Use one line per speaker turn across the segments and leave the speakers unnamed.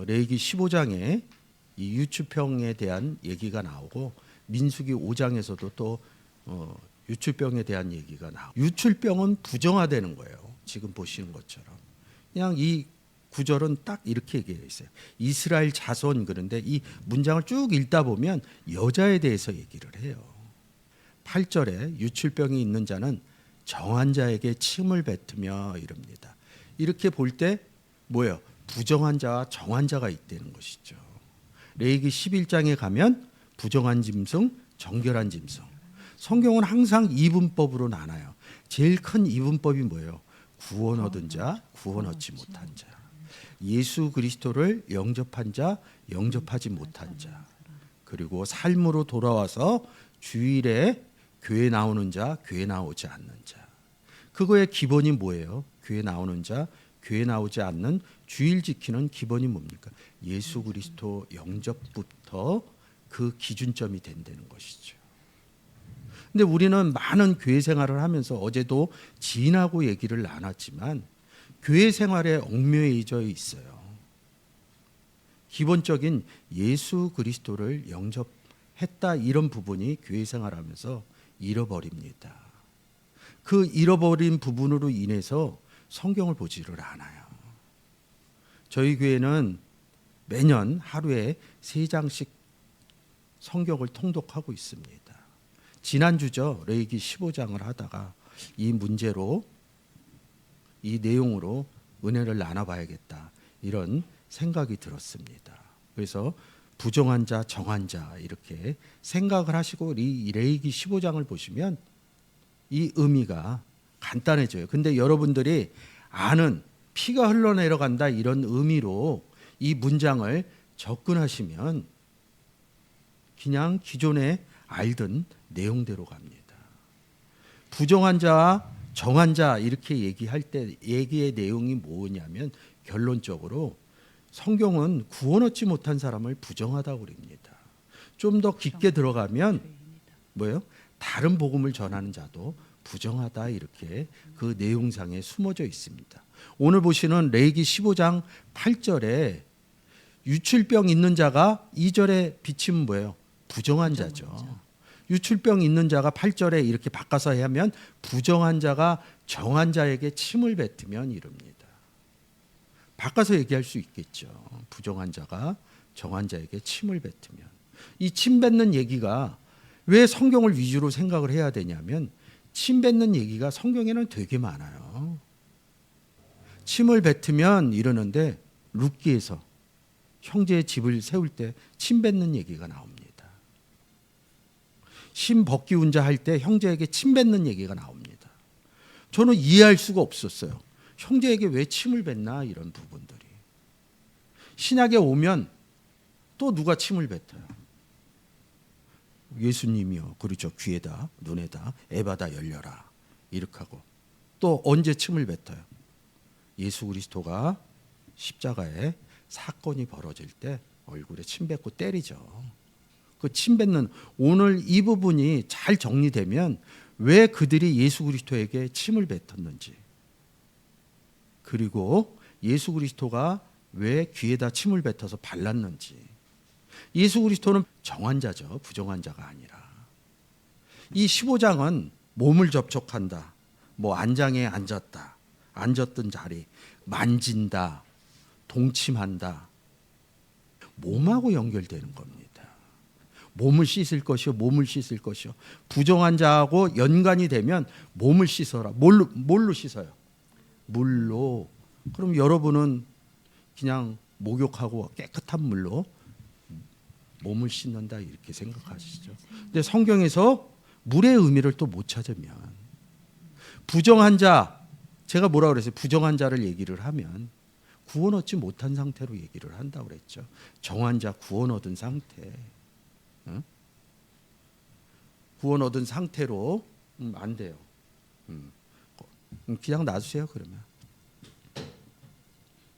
레위기 15장에 이 유출병에 대한 얘기가 나오고 민수기 5장에서도 또 유출병에 대한 얘기가 나오고 유출병은 부정화되는 거예요. 지금 보시는 것처럼 그냥 이 구절은 딱 이렇게 얘기해 있어요. 이스라엘 자손 그런데 이 문장을 쭉 읽다 보면 여자에 대해서 얘기를 해요. 8절에 유출병이 있는 자는 정한 자에게 침을 뱉으며 이럽니다. 이렇게 볼 때 뭐예요? 부정한 자와 정한 자가 있다는 것이죠. 레위기 11장에 가면 부정한 짐승, 정결한 짐승. 성경은 항상 이분법으로 나눠요. 제일 큰 이분법이 뭐예요? 구원 얻은 자, 구원 얻지 못한 자. 예수 그리스도를 영접한 자, 영접하지 못한 자. 그리고 삶으로 돌아와서 주일에 교회 나오는 자, 교회 나오지 않는 자. 그거의 기본이 뭐예요? 교회 나오는 자, 교회 나오지 않는 주일 지키는 기본이 뭡니까? 예수 그리스도 영접부터 그 기준점이 된다는 것이죠. 근데 우리는 많은 교회 생활을 하면서 어제도 지인하고 얘기를 나눴지만 교회 생활에 얽매이져 있어요. 기본적인 예수 그리스도를 영접했다 이런 부분이 교회 생활하면서 잃어버립니다. 그 잃어버린 부분으로 인해서 성경을 보지를 않아요. 저희 교회는 매년 하루에 3장씩 성경을 통독하고 있습니다. 지난주죠. 레위기 15장을 하다가 이 문제로 이 내용으로 은혜를 나눠봐야겠다 이런 생각이 들었습니다. 그래서 부정한 자, 정한 자 이렇게 생각을 하시고 이 레위기 15장을 보시면 이 의미가 간단해져요. 근데 여러분들이 아는 피가 흘러내려간다 이런 의미로 이 문장을 접근하시면 그냥 기존에 알던 내용대로 갑니다. 부정한 자와 정한 자 이렇게 얘기할 때 얘기의 내용이 뭐냐면 결론적으로 성경은 구원 얻지 못한 사람을 부정하다고 그럽니다. 좀 더 깊게 들어가면 뭐예요? 다른 복음을 전하는 자도 부정하다 이렇게 그 내용상에 숨어져 있습니다. 오늘 보시는 레위기 15장 8절에 유출병 있는 자가 2절에 비치면 뭐예요? 부정한 자죠. 유출병 있는 자가 8절에 이렇게 바꿔서 하면 부정한 자가 정한 자에게 침을 뱉으면 이릅니다. 바꿔서 얘기할 수 있겠죠. 부정한 자가 정한 자에게 침을 뱉으면. 이 침 뱉는 얘기가 왜 성경을 위주로 생각을 해야 되냐면 침 뱉는 얘기가 성경에는 되게 많아요. 침을 뱉으면 이러는데 룻기에서 형제의 집을 세울 때 침 뱉는 얘기가 나옵니다. 심 벗기 운자 할 때 형제에게 침 뱉는 얘기가 나옵니다. 저는 이해할 수가 없었어요. 형제에게 왜 침을 뱉나 이런 부분들이. 신약에 오면 또 누가 침을 뱉어요? 예수님이요. 그렇죠. 귀에다 눈에다 에바다 열려라 이렇게 하고 또 언제 침을 뱉어요? 예수 그리스도가 십자가에 사건이 벌어질 때 얼굴에 침 뱉고 때리죠. 그 침 뱉는 오늘 이 부분이 잘 정리되면 왜 그들이 예수 그리스도에게 침을 뱉었는지 그리고 예수 그리스도가 왜 귀에다 침을 뱉어서 발랐는지 예수 그리스도는 정한 자죠. 부정한 자가 아니라 이 15장은 몸을 접촉한다 뭐 안장에 앉았다 앉았던 자리 만진다 동침한다 몸하고 연결되는 겁니다. 몸을 씻을 것이요 몸을 씻을 것이요 부정한 자하고 연관이 되면 몸을 씻어라. 뭘로 씻어요? 물로. 그럼 여러분은 그냥 목욕하고 깨끗한 물로 몸을 씻는다 이렇게 생각하시죠. 근데 성경에서 물의 의미를 또 못 찾으면 부정한 자 제가 뭐라 그랬어요? 부정한 자를 얘기를 하면 구원 얻지 못한 상태로 얘기를 한다고 그랬죠. 정한 자 구원 얻은 상태. 구원 얻은 상태로 안 돼요. 그냥 놔주세요. 그러면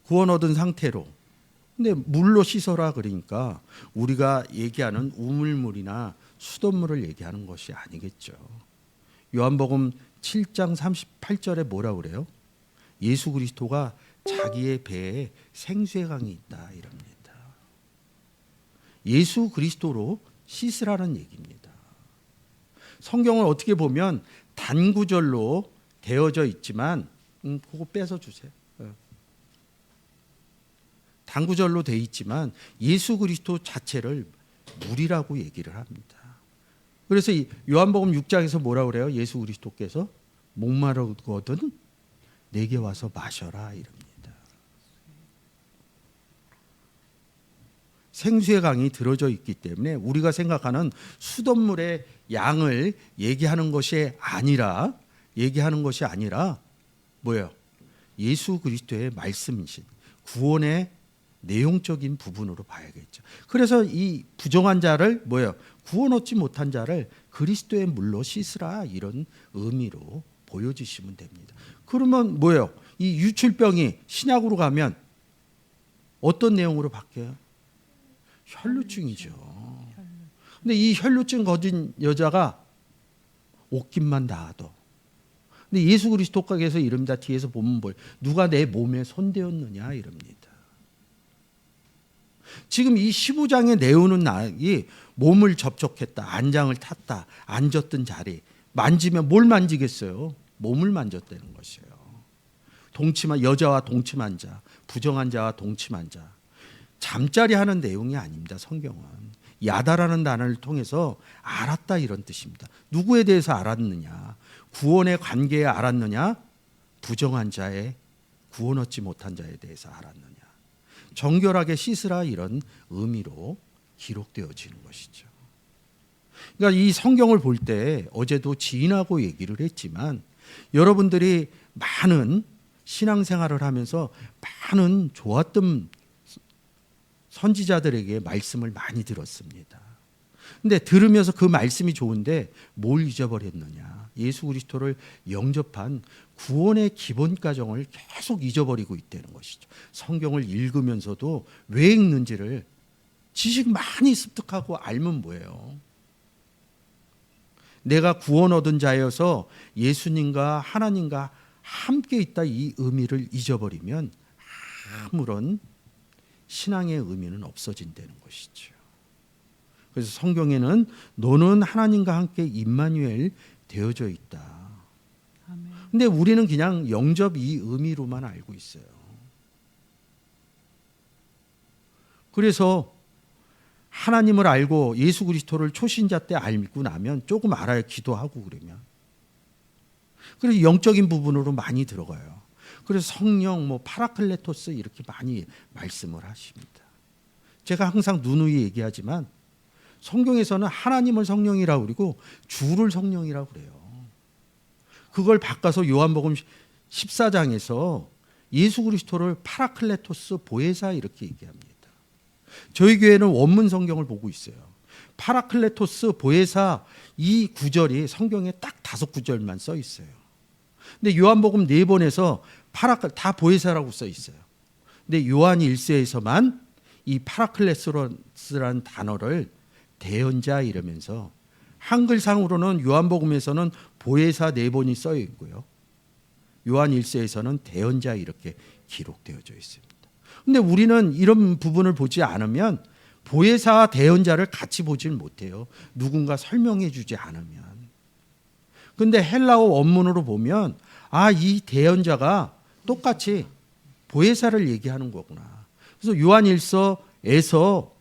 구원 얻은 상태로. 근데 물로 씻어라 그러니까 우리가 얘기하는 우물물이나 수돗물을 얘기하는 것이 아니겠죠. 요한복음 7장 38절에 뭐라 그래요? 예수 그리스도가 자기의 배에 생수의 강이 있다 이럽니다. 예수 그리스도로 씻으라는 얘기입니다. 성경을 어떻게 보면 단구절로 되어져 있지만 그거 뺏어 주세요. 단구절로 되어 있지만 예수 그리스도 자체를 물이라고 얘기를 합니다. 그래서 이 요한복음 6장에서 뭐라 그래요? 예수 그리스도께서 목마르거든 내게 와서 마셔라 이럽니다. 생수의 강이 들어져 있기 때문에 우리가 생각하는 수돗물의 양을 얘기하는 것이 아니라 뭐예요? 예수 그리스도의 말씀이신 구원의 내용적인 부분으로 봐야겠죠. 그래서 이 부정한 자를 뭐예요? 구원 얻지 못한 자를 그리스도의 물로 씻으라 이런 의미로 보여주시면 됩니다. 그러면 뭐예요? 이 유출병이 신약으로 가면 어떤 내용으로 바뀌어요? 혈루증이죠. 근데 이 혈루증 거진 여자가 옷깃만 닿아도 근데 예수 그리스도께서 이릅니다. 뒤에서 보면 누가 내 몸에 손대었느냐 이럽니다. 지금 이 15장에 내오는 낙이 몸을 접촉했다, 안장을 탔다, 앉았던 자리 만지면 뭘 만지겠어요? 몸을 만졌다는 것이에요. 여자와 동침한 자, 부정한 자와 동침한 자. 잠자리 하는 내용이 아닙니다. 성경은 야다라는 단어를 통해서 알았다 이런 뜻입니다. 누구에 대해서 알았느냐? 구원의 관계에 알았느냐? 부정한 자의 구원 얻지 못한 자에 대해서 알았느냐? 정결하게 씻으라 이런 의미로 기록되어지는 것이죠. 그러니까 이 성경을 볼 때 어제도 지인하고 얘기를 했지만 여러분들이 많은 신앙생활을 하면서 많은 좋았던 선지자들에게 말씀을 많이 들었습니다. 근데 들으면서 그 말씀이 좋은데 뭘 잊어버렸느냐? 예수 그리스도를 영접한 구원의 기본 과정을 계속 잊어버리고 있다는 것이죠. 성경을 읽으면서도 왜 읽는지를 지식 많이 습득하고 알면 뭐예요? 내가 구원 얻은 자여서 예수님과 하나님과 함께 있다 이 의미를 잊어버리면 아무런 신앙의 의미는 없어진다는 것이죠. 그래서 성경에는 너는 하나님과 함께 임마누엘 되어져 있다. 근데 우리는 그냥 영접 이 의미로만 알고 있어요. 그래서 하나님을 알고 예수 그리스도를 초신자 때 알고 나면 조금 알아야 기도하고 그러면. 그래서 영적인 부분으로 많이 들어가요. 그래서 성령, 파라클레토스 이렇게 많이 말씀을 하십니다. 제가 항상 누누이 얘기하지만 성경에서는 하나님을 성령이라고 그러고 주를 성령이라고 그래요. 그걸 바꿔서 요한복음 14장에서 예수 그리스도를 파라클레토스 보혜사 이렇게 얘기합니다. 저희 교회는 원문 성경을 보고 있어요. 파라클레토스 보혜사 이 구절이 성경에 딱 5구절만 써 있어요. 근데 요한복음 4번에서 다 보혜사라고 써 있어요. 근데 요한 1세에서만 이 파라클레토스라는 단어를 대언자 이러면서 한글상으로는 요한복음에서는 보혜사 4번이 써 있고요. 요한 1세에서는 대언자 이렇게 기록되어져 있습니다. 근데 우리는 이런 부분을 보지 않으면 보혜사와 대언자를 같이 보질 못해요. 누군가 설명해 주지 않으면. 근데 헬라어 원문으로 보면 이 대언자가 똑같이 보혜사를 얘기하는 거구나. 그래서 요한 1서에서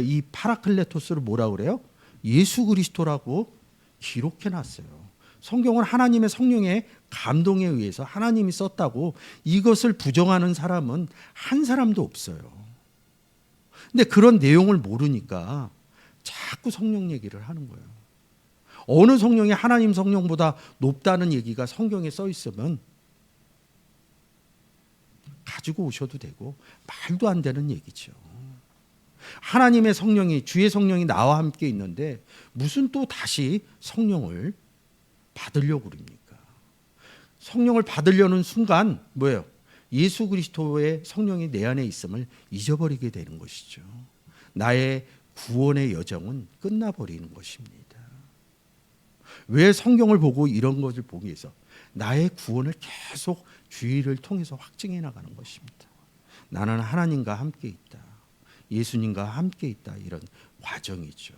이 파라클레토스를 뭐라고 그래요? 예수 그리스도라고 기록해 놨어요. 성경은 하나님의 성령의 감동에 의해서 하나님이 썼다고 이것을 부정하는 사람은 한 사람도 없어요. 근데 그런 내용을 모르니까 자꾸 성령 얘기를 하는 거예요. 어느 성령이 하나님 성령보다 높다는 얘기가 성경에 써 있으면 가지고 오셔도 되고 말도 안 되는 얘기죠. 하나님의 성령이 주의 성령이 나와 함께 있는데 무슨 또 다시 성령을 받으려고 그럽니까? 성령을 받으려는 순간 뭐예요? 예수 그리스도의 성령이 내 안에 있음을 잊어버리게 되는 것이죠. 나의 구원의 여정은 끝나버리는 것입니다. 왜 성경을 보고 이런 것을 보기 위해서 나의 구원을 계속 주의를 통해서 확증해 나가는 것입니다. 나는 하나님과 함께 있다. 예수님과 함께 있다 이런 과정이죠.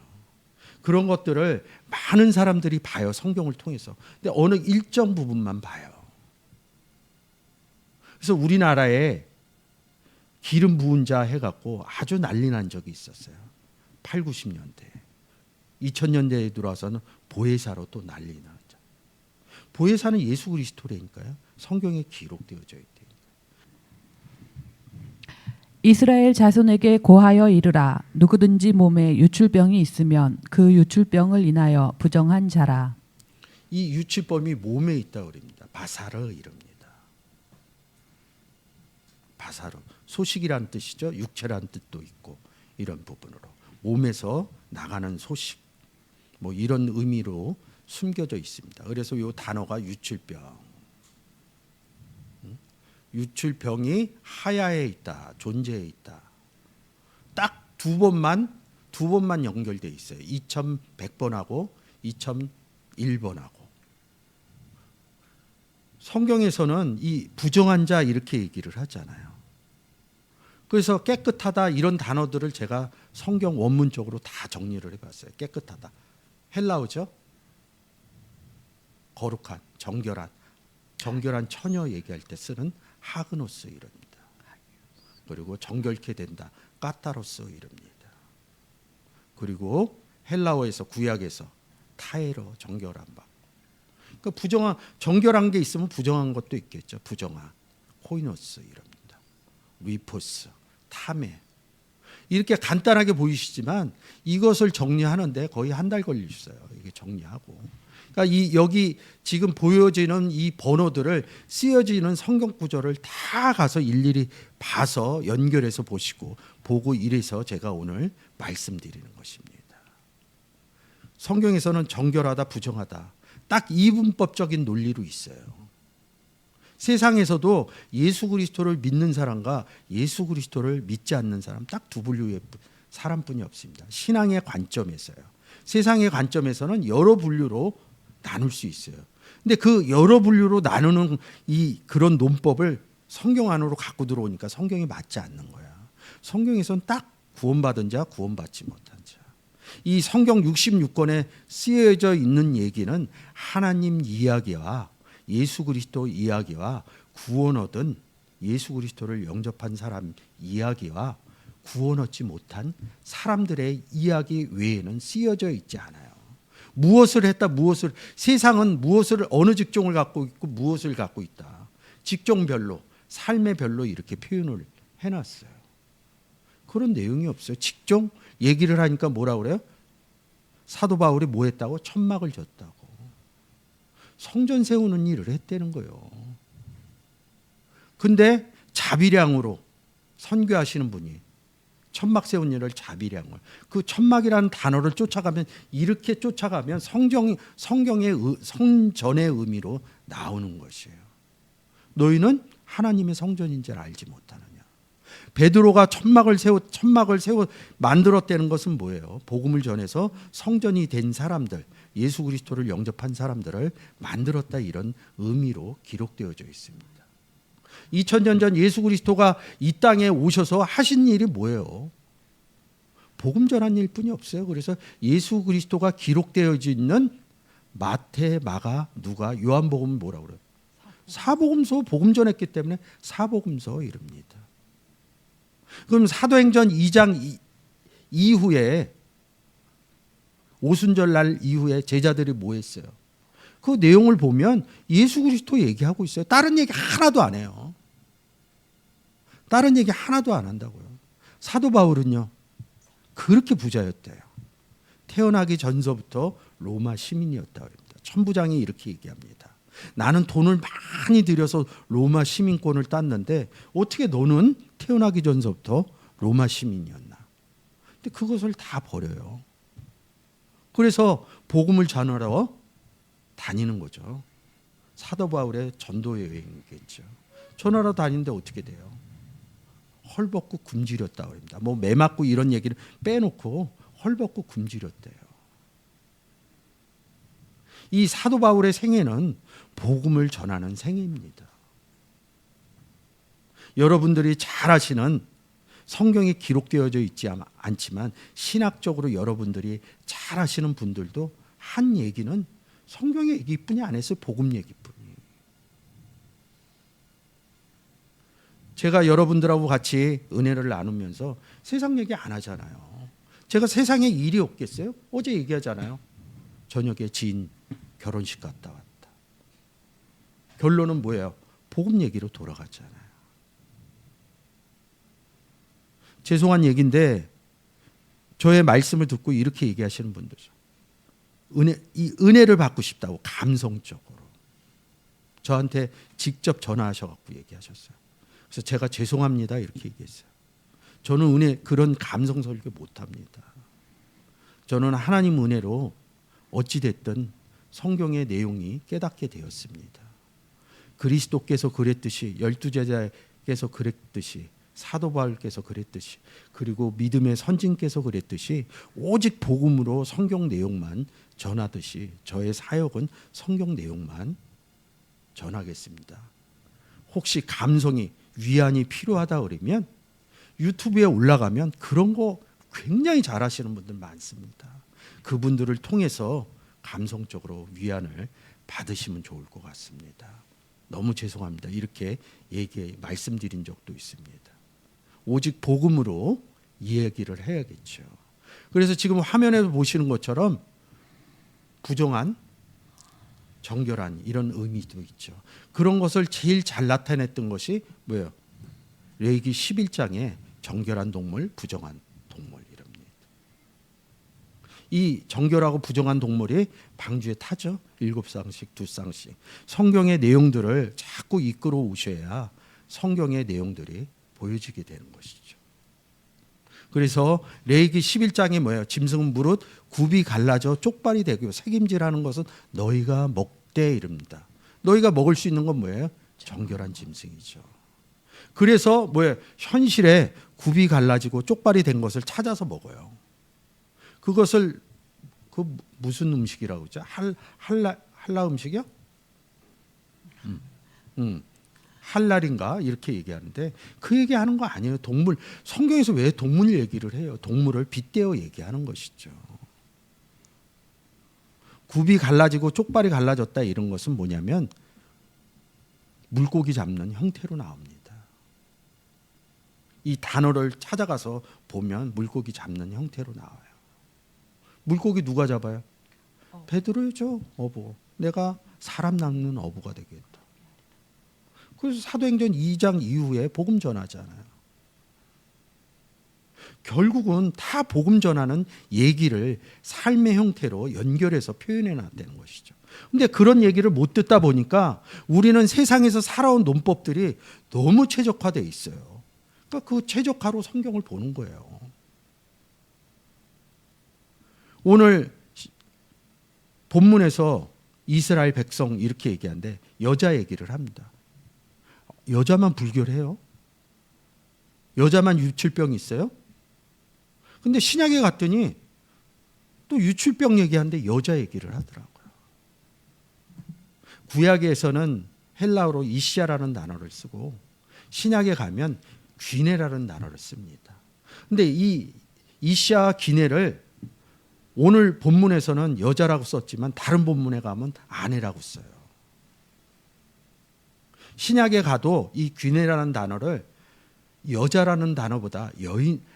그런 것들을 많은 사람들이 봐요. 성경을 통해서. 근데 어느 일정 부분만 봐요. 그래서 우리나라에 기름 부은 자 해갖고 아주 난리 난 적이 있었어요. 8, 90년대. 2000년대에 들어와서는 보혜사로 또 난리 나죠. 보혜사는 예수 그리스도라니까요. 성경에 기록되어져 있대요.
이스라엘 자손에게 고하여 이르라. 누구든지 몸에 유출병이 있으면 그 유출병을 인하여 부정한 자라.
이 유출병이 몸에 있다고 그럽니다. 바사르 이릅니다. 바사르. 소식이란 뜻이죠. 육체란 뜻도 있고 이런 부분으로 몸에서 나가는 소식 뭐 이런 의미로 숨겨져 있습니다. 그래서 이 단어가 유출병. 유출병이 하야에 있다, 존재해 있다. 딱 두 번만 연결돼 있어요. 2100번하고 2001번하고. 성경에서는 이 부정한 자 이렇게 얘기를 하잖아요. 그래서 깨끗하다 이런 단어들을 제가 성경 원문적으로 다 정리를 해봤어요. 깨끗하다. 헬라어죠. 거룩한, 정결한 처녀 얘기할 때 쓰는 하그노스 이럽니다. 그리고 정결케 된다. 까타로스 이럽니다. 그리고 헬라어에서 구약에서 타에로 정결한 바. 그러니까 부정한 정결한 게 있으면 부정한 것도 있겠죠. 부정한 코이노스 이럽니다. 위포스, 탐해. 이렇게 간단하게 보이시지만 이것을 정리하는데 거의 한 달 걸리셨어요. 이게 정리하고. 그러니까 여기 지금 보여지는 이 번호들을 쓰여지는 성경 구절을 다 가서 일일이 봐서 연결해서 보고 이래서 제가 오늘 말씀드리는 것입니다. 성경에서는 정결하다, 부정하다 딱 이분법적인 논리로 있어요. 세상에서도 예수 그리스도를 믿는 사람과 예수 그리스도를 믿지 않는 사람 딱 두 분류의 사람뿐이 없습니다. 신앙의 관점에서요. 세상의 관점에서는 여러 분류로 나눌 수 있어요. 근데 그 여러 분류로 나누는 그런 논법을 성경 안으로 갖고 들어오니까 성경이 맞지 않는 거야. 성경에서는 딱 구원받은 자, 구원받지 못한 자. 이 성경 66권에 쓰여져 있는 얘기는 하나님 이야기와 예수 그리스도 이야기와 구원 얻은 예수 그리스도를 영접한 사람 이야기와 구원 얻지 못한 사람들의 이야기 외에는 쓰여져 있지 않아요. 무엇을 했다, 세상은 무엇을 어느 직종을 갖고 있고 무엇을 갖고 있다. 직종별로, 삶의 별로 이렇게 표현을 해놨어요. 그런 내용이 없어요. 직종 얘기를 하니까 뭐라 그래요? 사도 바울이 뭐 했다고? 천막을 졌다고. 성전 세우는 일을 했다는 거예요. 근데 자비량으로 선교하시는 분이 천막 세운 일을 자비량을 그 천막이라는 단어를 이렇게 쫓아가면 성경의 성전의 의미로 나오는 것이에요. 너희는 하나님의 성전인 줄 알지 못하느냐. 베드로가 천막을 세워 만들었다는 것은 뭐예요? 복음을 전해서 성전이 된 사람들, 예수 그리스도를 영접한 사람들을 만들었다 이런 의미로 기록되어져 있습니다. 2000년 전 예수 그리스도가 이 땅에 오셔서 하신 일이 뭐예요? 복음 전한 일뿐이 없어요. 그래서 예수 그리스도가 기록되어 있는 마태, 마가, 누가, 요한복음은 뭐라고 그래요? 사복음서, 복음 전했기 때문에 사복음서 이릅니다. 그럼 사도행전 2장 이후에 오순절 날 이후에 제자들이 뭐 했어요? 그 내용을 보면 예수 그리스도 얘기하고 있어요. 다른 얘기 하나도 안 해요. 다른 얘기 하나도 안 한다고요. 사도 바울은요. 그렇게 부자였대요. 태어나기 전서부터 로마 시민이었다고 합니다. 천부장이 이렇게 얘기합니다. 나는 돈을 많이 들여서 로마 시민권을 땄는데 어떻게 너는 태어나기 전서부터 로마 시민이었나? 근데 그것을 다 버려요. 그래서 복음을 전하러 다니는 거죠. 사도 바울의 전도 여행이겠죠. 전하러 다니는데 어떻게 돼요? 헐벗고 굶주렸다고 합니다. 뭐 매 맞고 이런 얘기를 빼놓고 헐벗고 굶주렸대요. 이 사도 바울의 생애는 복음을 전하는 생애입니다. 여러분들이 잘 아시는 성경에 기록되어져 있지 않지만 신학적으로 여러분들이 잘 아시는 분들도 한 얘기는 성경의 얘기뿐이 아니었어요. 복음 얘기뿐이. 제가 여러분들하고 같이 은혜를 나누면서 세상 얘기 안 하잖아요. 제가 세상에 일이 없겠어요? 어제 얘기하잖아요. 저녁에 지인 결혼식 갔다 왔다. 결론은 뭐예요? 복음 얘기로 돌아갔잖아요. 죄송한 얘기인데 저의 말씀을 듣고 이렇게 얘기하시는 분들이죠. 이 은혜를 받고 싶다고 감성적으로 저한테 직접 전화하셔갖고 얘기하셨어요. 그래서 제가 죄송합니다 이렇게 얘기했어요. 저는 그런 감성 설교 못합니다. 저는 하나님 은혜로 어찌됐든 성경의 내용이 깨닫게 되었습니다. 그리스도께서 그랬듯이 12제자께서 그랬듯이 사도 바울께서 그랬듯이 그리고 믿음의 선진께서 그랬듯이 오직 복음으로 성경 내용만 전하듯이 저의 사역은 성경 내용만 전하겠습니다. 혹시 감성이 위안이 필요하다 그러면 유튜브에 올라가면 그런 거 굉장히 잘하시는 분들 많습니다. 그분들을 통해서 감성적으로 위안을 받으시면 좋을 것 같습니다. 너무 죄송합니다. 이렇게 말씀드린 적도 있습니다. 오직 복음으로 이 얘기를 해야겠죠. 그래서 지금 화면에서 보시는 것처럼 부정한, 정결한 이런 의미도 있죠. 그런 것을 제일 잘 나타냈던 것이 뭐예요? 레위기 11장에 정결한 동물, 부정한 동물 이럽니다. 이 정결하고 부정한 동물이 방주에 타죠. 7쌍씩, 2쌍씩. 성경의 내용들을 자꾸 이끌어 오셔야 성경의 내용들이 보여지게 되는 것이죠. 그래서 레위기 11장이 뭐예요? 짐승은 무릇 굽이 갈라져 쪽발이 되고 색임질하는 것은 너희가 먹되 이릅니다. 너희가 먹을 수 있는 건 뭐예요? 정결한 짐승이죠. 그래서 뭐예요? 현실에 굽이 갈라지고 쪽발이 된 것을 찾아서 먹어요. 그것을 무슨 음식이라고 그러죠? 할라 음식이요? 할랄인가 이렇게 얘기하는데 그 얘기하는 거 아니에요. 동물 성경에서 왜 동물 얘기를 해요? 동물을 빗대어 얘기하는 것이죠. 굽이 갈라지고 쪽발이 갈라졌다 이런 것은 뭐냐면 물고기 잡는 형태로 나옵니다. 이 단어를 찾아가서 보면 물고기 잡는 형태로 나와요. 물고기 누가 잡아요? 베드로죠. 어부. 내가 사람 낚는 어부가 되겠다. 그래서 사도행전 2장 이후에 복음 전하잖아요. 결국은 다 복음 전하는 얘기를 삶의 형태로 연결해서 표현해 놨다는 것이죠. 근데 그런 얘기를 못 듣다 보니까 우리는 세상에서 살아온 논법들이 너무 최적화되어 있어요. 그러니까 그 최적화로 성경을 보는 거예요. 오늘 본문에서 이스라엘 백성 이렇게 얘기하는데 여자 얘기를 합니다. 여자만 불교를 해요? 여자만 유출병이 있어요? 근데 신약에 갔더니 또 유출병 얘기하는데 여자 얘기를 하더라고요. 구약에서는 헬라어로 이시아라는 단어를 쓰고 신약에 가면 귀네라는 단어를 씁니다. 근데 이 이시아 귀네를 오늘 본문에서는 여자라고 썼지만 다른 본문에 가면 아내라고 써요. 신약에 가도 이 귀네라는 단어를 여자라는 단어보다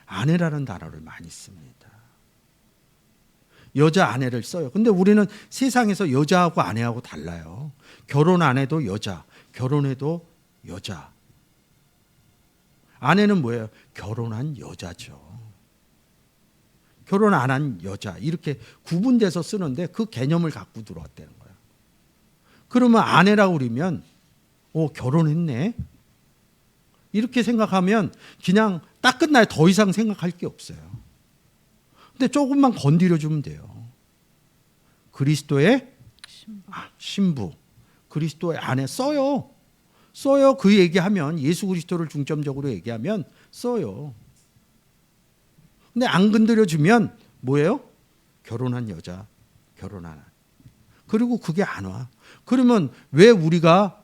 아내라는 단어를 많이 씁니다. 여자 아내를 써요. 근데 우리는 세상에서 여자하고 아내하고 달라요. 결혼 안 해도 여자, 결혼해도 여자. 아내는 뭐예요? 결혼한 여자죠. 결혼 안 한 여자 이렇게 구분돼서 쓰는데 그 개념을 갖고 들어왔다는 거예요. 그러면 아내라고 그러면 결혼했네 이렇게 생각하면 그냥 딱 끝나요. 더 이상 생각할 게 없어요. 근데 조금만 건드려주면 돼요. 그리스도의 신부, 그리스도의 아내 써요. 그 얘기하면 예수 그리스도를 중점적으로 얘기하면 써요. 근데 안 건드려주면 뭐예요? 결혼한 여자, 결혼한 그리고 그게 안 와. 그러면 왜 우리가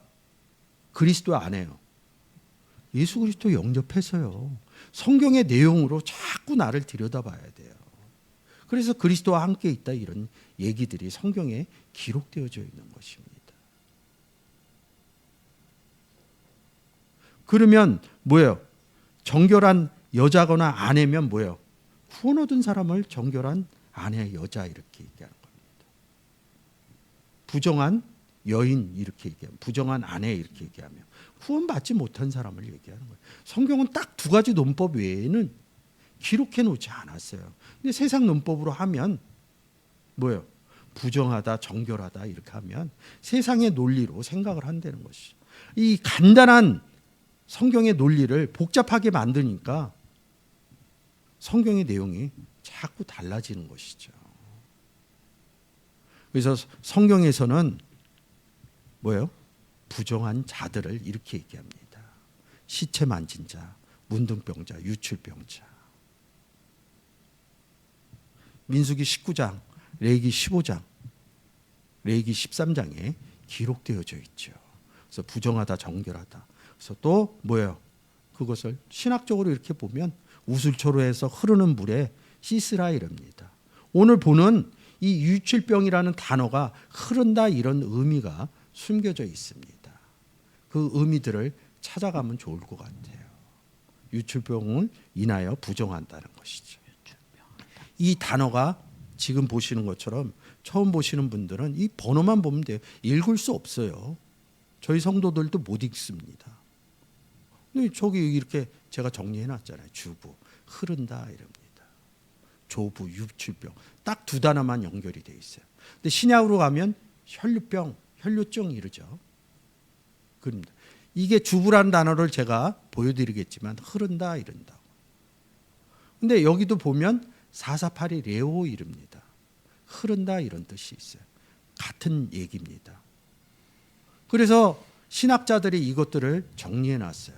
그리스도 안 해요? 예수 그리스도 영접해서요. 성경의 내용으로 자꾸 나를 들여다봐야 돼요. 그래서 그리스도와 함께 있다 이런 얘기들이 성경에 기록되어져 있는 것입니다. 그러면 뭐예요? 정결한 여자거나 아내면 뭐예요? 구원 얻은 사람을 정결한 아내, 여자 이렇게 얘기하는 겁니다. 부정한 여인 이렇게 얘기하면, 부정한 아내 이렇게 얘기하면 구원받지 못한 사람을 얘기하는 거예요. 성경은 딱 두 가지 논법 외에는 기록해 놓지 않았어요. 근데 세상 논법으로 하면 뭐예요? 부정하다, 정결하다 이렇게 하면 세상의 논리로 생각을 한다는 것이죠. 이 간단한 성경의 논리를 복잡하게 만드니까 성경의 내용이 자꾸 달라지는 것이죠. 그래서 성경에서는 뭐예요? 부정한 자들을 이렇게 얘기합니다. 시체 만진 자, 문둥병자, 유출병자. 민수기 19장, 레위기 15장, 레위기 13장에 기록되어져 있죠. 그래서 부정하다, 정결하다. 그래서 또 뭐예요? 그것을 신학적으로 이렇게 보면 우슬초로 해서 흐르는 물에 씻으라 이럽니다. 오늘 보는 이 유출병이라는 단어가 흐른다 이런 의미가 숨겨져 있습니다. 그 의미들을 찾아가면 좋을 것 같아요. 유출병을 인하여 부정한다는 것이죠. 이 단어가 지금 보시는 것처럼 처음 보시는 분들은 이 번호만 보면 돼요. 읽을 수 없어요. 저희 성도들도 못 읽습니다. 근데 저기 이렇게 제가 정리해 놨잖아요. 주부, 흐른다 이럽니다. 조부, 유출병. 딱 두 단어만 연결이 돼 있어요. 근데 신약으로 가면 혈류병, 혈류증 이러죠. 그럽니다. 이게 주부라는 단어를 제가 보여드리겠지만 흐른다 이른다. 근데 여기도 보면 448이 레오 이릅니다. 흐른다 이런 뜻이 있어요. 같은 얘기입니다. 그래서 신학자들이 이것들을 정리해 놨어요.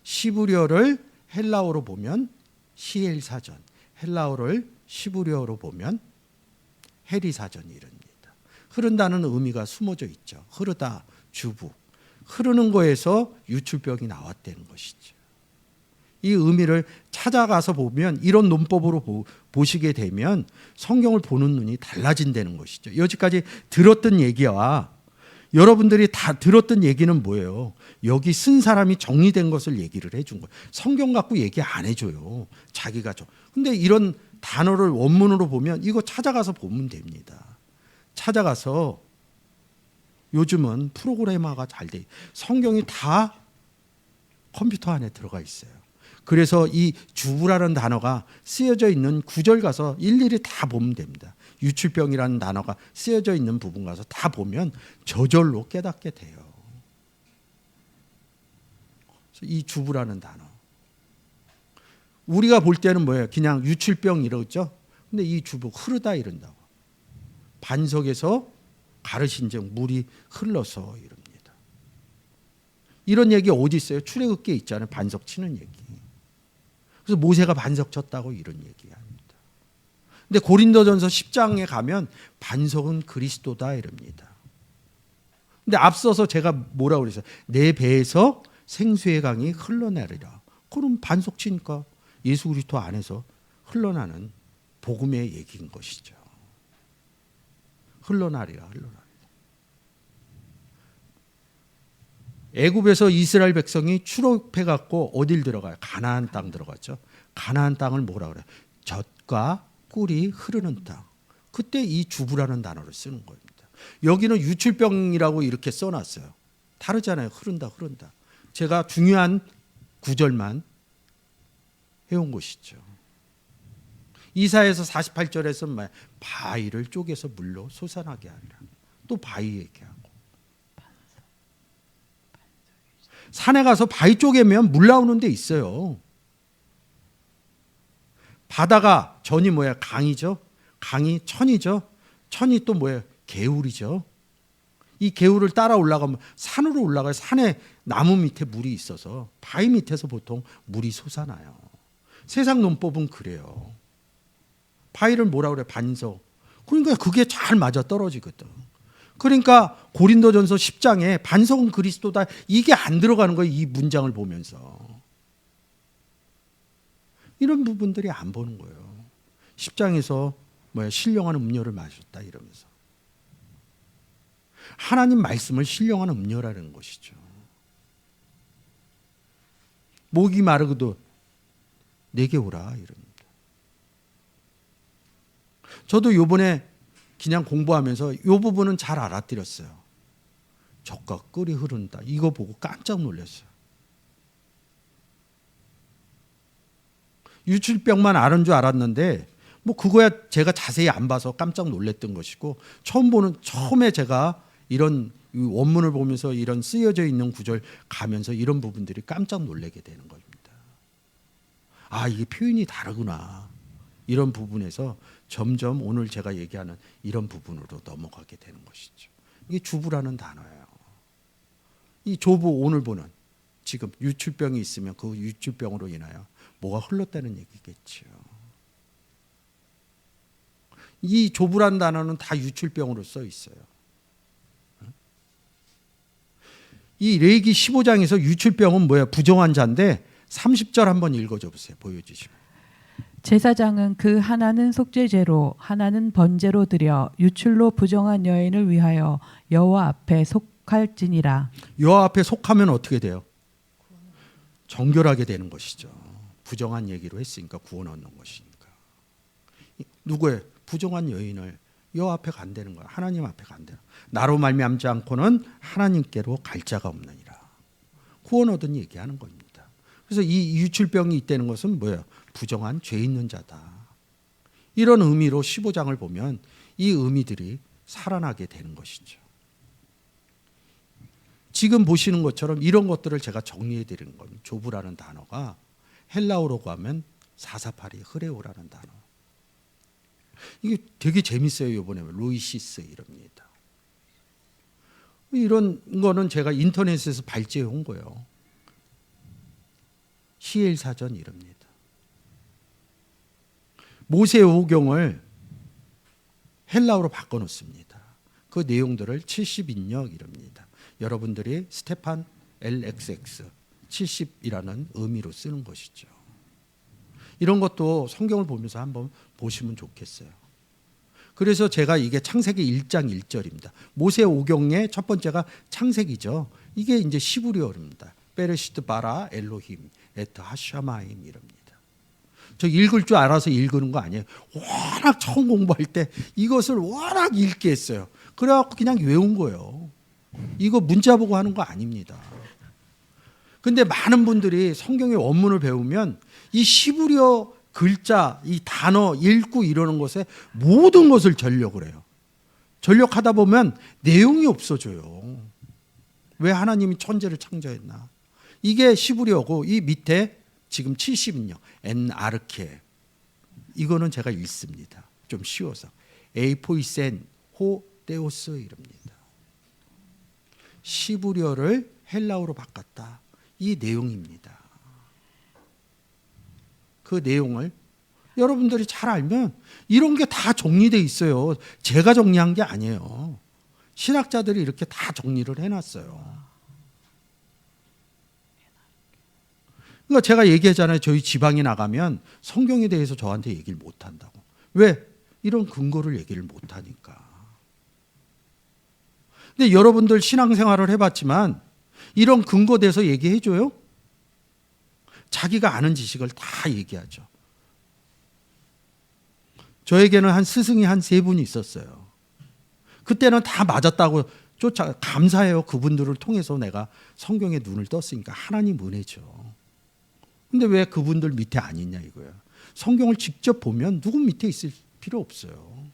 시브리어를 헬라어로 보면 시엘사전, 헬라어를 시브리어로 보면 해리사전이 이릅니다. 흐른다는 의미가 숨어져 있죠. 흐르다, 주부. 흐르는 거에서 유출병이 나왔다는 것이죠. 이 의미를 찾아가서 보면 이런 논법으로 보시게 되면 성경을 보는 눈이 달라진다는 것이죠. 여기까지 들었던 얘기와 여러분들이 다 들었던 얘기는 뭐예요? 여기 쓴 사람이 정리된 것을 얘기를 해준 거예요. 성경 갖고 얘기 안 해줘요. 자기가 줘. 근데 이런 단어를 원문으로 보면 이거 찾아가서 보면 됩니다. 찾아가서 요즘은 프로그래머가 잘 돼. 성경이 다 컴퓨터 안에 들어가 있어요. 그래서 이 주부라는 단어가 쓰여져 있는 구절 가서 일일이 다 보면 됩니다. 유출병이라는 단어가 쓰여져 있는 부분 가서 다 보면 저절로 깨닫게 돼요. 그래서 이 주부라는 단어. 우리가 볼 때는 뭐예요? 그냥 유출병 이러죠. 근데 이 주부 흐르다 이른다고. 반석에서 가르신즉 물이 흘러서 이럽니다. 이런 얘기 어디 있어요? 출애굽기에 있잖아요. 반석 치는 얘기. 그래서 모세가 반석 쳤다고 이런 얘기합니다. 근데 고린도전서 10장에 가면 반석은 그리스도다 이럽니다. 근데 앞서서 제가 뭐라고 그랬어요? 내 배에서 생수의 강이 흘러내리라. 그럼 반석 치니까 예수 그리스도 안에서 흘러나는 복음의 얘기인 것이죠. 흘러나리라. 애굽에서 이스라엘 백성이 출애굽해 갖고 어딜 들어가요? 가나안 땅 들어갔죠. 가나안 땅을 뭐라 그래요? 젖과 꿀이 흐르는 땅. 그때 이 주부라는 단어를 쓰는 겁니다. 여기는 유출병이라고 이렇게 써놨어요. 다르잖아요. 흐른다. 제가 중요한 구절만 해온 것이죠. 이사야서 48절에서 바위를 쪼개서 물로 솟아나게 하리라. 또 바위 얘기하고. 산에 가서 바위 쪼개면 물 나오는 데 있어요. 바다가 전이 뭐야? 강이죠. 강이 천이죠. 천이 또 뭐예요? 개울이죠. 이 개울을 따라 올라가면 산으로 올라가요. 산에 나무 밑에 물이 있어서 바위 밑에서 보통 물이 솟아나요. 세상 논법은 그래요. 바위를 뭐라 그래? 반석. 그러니까 그게 잘 맞아 떨어지거든. 그러니까 고린도전서 10장에 반석은 그리스도다. 이게 안 들어가는 거예요. 이 문장을 보면서. 이런 부분들이 안 보는 거예요. 10장에서 신령한 음료를 마셨다 이러면서. 하나님 말씀을 신령한 음료라는 것이죠. 목이 마르고도 내게 오라 이럽니다. 저도 요번에 그냥 공부하면서 이 부분은 잘 알아들었어요. 젖과 꿀이 흐른다. 이거 보고 깜짝 놀랐어요. 유출병만 아는 줄 알았는데 그거야 제가 자세히 안 봐서 깜짝 놀랐던 것이고, 처음에 제가 이런 원문을 보면서 이런 쓰여져 있는 구절 가면서 이런 부분들이 깜짝 놀라게 되는 겁니다. 아, 이게 표현이 다르구나. 이런 부분에서 점점 오늘 제가 얘기하는 이런 부분으로 넘어가게 되는 것이죠. 이게 주부라는 단어예요. 이 조부, 오늘 보는 지금 유출병이 있으면 그 유출병으로 인하여 뭐가 흘렀다는 얘기겠죠. 이 조부란 단어는 다 유출병으로 써 있어요. 이 레위기 15장에서 유출병은 뭐야? 부정한 자인데 30절 한번 읽어줘 보세요. 보여주시면.
제사장은 그 하나는 속죄제로 하나는 번제로 드려 유출로 부정한 여인을 위하여 여호와 앞에 속할지니라.
여호와 앞에 속하면 어떻게 돼요? 정결하게 되는 것이죠. 부정한 얘기로 했으니까 구원 얻는 것이니까. 누구의 부정한 여인을 여호와 앞에 간다는 거야. 하나님 앞에 간다. 나로 말미암지 않고는 하나님께로 갈 자가 없느니라. 구원 얻은 얘기하는 겁니다. 그래서 이 유출병이 있다는 것은 뭐예요? 부정한 죄 있는 자다. 이런 의미로 15장을 보면 이 의미들이 살아나게 되는 것이죠. 지금 보시는 것처럼 이런 것들을 제가 정리해 드리는 겁니다. 조부라는 단어가 헬라어로 가면 사사파리 흐레오라는 단어. 이게 되게 재밌어요. 이번에 로이시스 이럽니다. 이런 거는 제가 인터넷에서 발제해 온 거예요. 히엘 사전 이럽니다. 모세오경을 헬라어로 바꿔놓습니다. 그 내용들을 70인역 이럽니다. 여러분들이 스테판 LXX 70이라는 의미로 쓰는 것이죠. 이런 것도 성경을 보면서 한번 보시면 좋겠어요. 그래서 제가 이게 창세기 1장 1절입니다. 모세오경의 첫 번째가 창세기죠. 이게 이제 시브리어입니다. 베레시트 바라 엘로힘 에트 하샤마임 이럽니다. 저 읽을 줄 알아서 읽는 거 아니에요. 워낙 처음 공부할 때 이것을 워낙 읽게 했어요. 그래갖고 그냥 외운 거예요. 이거 문자 보고 하는 거 아닙니다. 근데 많은 분들이 성경의 원문을 배우면 이 시브리어 글자, 이 단어 읽고 이러는 것에 모든 것을 전력을 해요. 전력하다 보면 내용이 없어져요. 왜 하나님이 천재를 창조했나? 이게 시브리어고 이 밑에 지금 70인요. 엔아르케. 이거는 제가 읽습니다. 좀 쉬워서. 에이포이센 호 데오스 이럽니다. 시브리어를 헬라어로 바꿨다. 이 내용입니다. 그 내용을 여러분들이 잘 알면 이런 게 다 정리되어 있어요. 제가 정리한 게 아니에요. 신학자들이 이렇게 다 정리를 해놨어요. 그러니까 제가 얘기했잖아요. 저희 지방에 나가면 성경에 대해서 저한테 얘기를 못한다고. 왜? 이런 근거를 얘기를 못하니까. 근데 여러분들 신앙생활을 해봤지만 이런 근거 대해서 얘기해줘요? 자기가 아는 지식을 다 얘기하죠. 저에게는 한 스승이 한 3분이 있었어요. 그때는 다 맞았다고 감사해요. 그분들을 통해서 내가 성경에 눈을 떴으니까. 하나님 은혜죠. 근데 왜 그분들 밑에 안 있냐 이거야. 성경을 직접 보면 누구 밑에 있을 필요 없어요.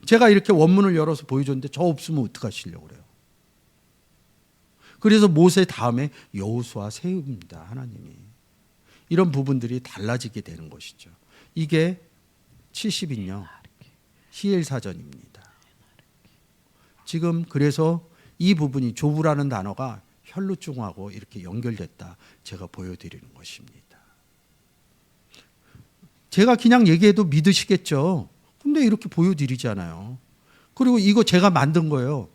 제가 이렇게 원문을 열어서 보여줬는데 저 없으면 어떡하시려고 그래요. 그래서 모세 다음에 여호수아 세웁니다. 하나님이. 이런 부분들이 달라지게 되는 것이죠. 이게 70인요. 히엘 사전입니다. 지금 그래서 이 부분이 조부라는 단어가 혈루증하고 이렇게 연결됐다. 제가 보여드리는 것입니다. 제가 그냥 얘기해도 믿으시겠죠. 근데 이렇게 보여드리잖아요. 그리고 이거 제가 만든 거예요.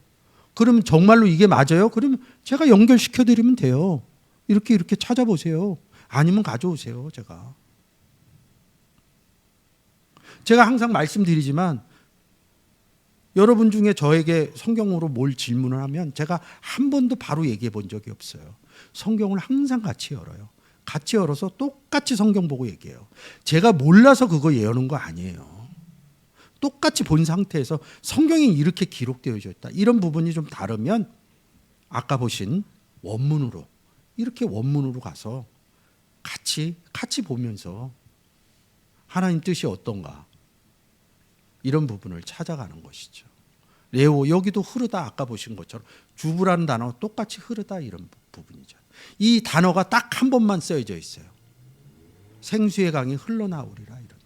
그럼 정말로 이게 맞아요? 그러면 제가 연결시켜드리면 돼요. 이렇게 찾아보세요. 아니면 가져오세요. 제가 항상 말씀드리지만 여러분 중에 저에게 성경으로 뭘 질문을 하면 제가 한 번도 바로 얘기해 본 적이 없어요. 성경을 항상 같이 열어요. 같이 열어서 똑같이 성경 보고 얘기해요. 제가 몰라서 그거 여는 거 아니에요. 똑같이 본 상태에서 성경이 이렇게 기록되어 있다. 이런 부분이 좀 다르면 아까 보신 원문으로 이렇게 원문으로 가서 같이 보면서 하나님 뜻이 어떤가 이런 부분을 찾아가는 것이죠. 레오 여기도 흐르다 아까 보신 것처럼 주부라는 단어가 똑같이 흐르다 이런 부분이죠. 이 단어가 딱 한 번만 쓰여져 있어요. 생수의 강이 흘러나오리라 이런다.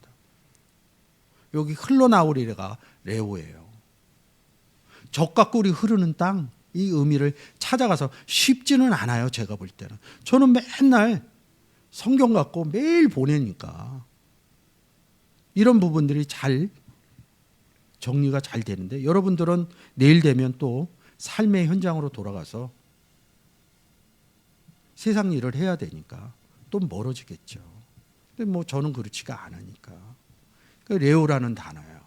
여기 흘러나오리라가 레오예요. 젖과 꿀이 흐르는 땅 이 의미를 찾아가서 쉽지는 않아요. 제가 볼 때는 저는 맨날 성경 갖고 매일 보내니까 이런 부분들이 잘 정리가 잘 되는데 여러분들은 내일 되면 또 삶의 현장으로 돌아가서 세상 일을 해야 되니까 또 멀어지겠죠. 근데 뭐 저는 그렇지가 않으니까. 레오라는 단어예요.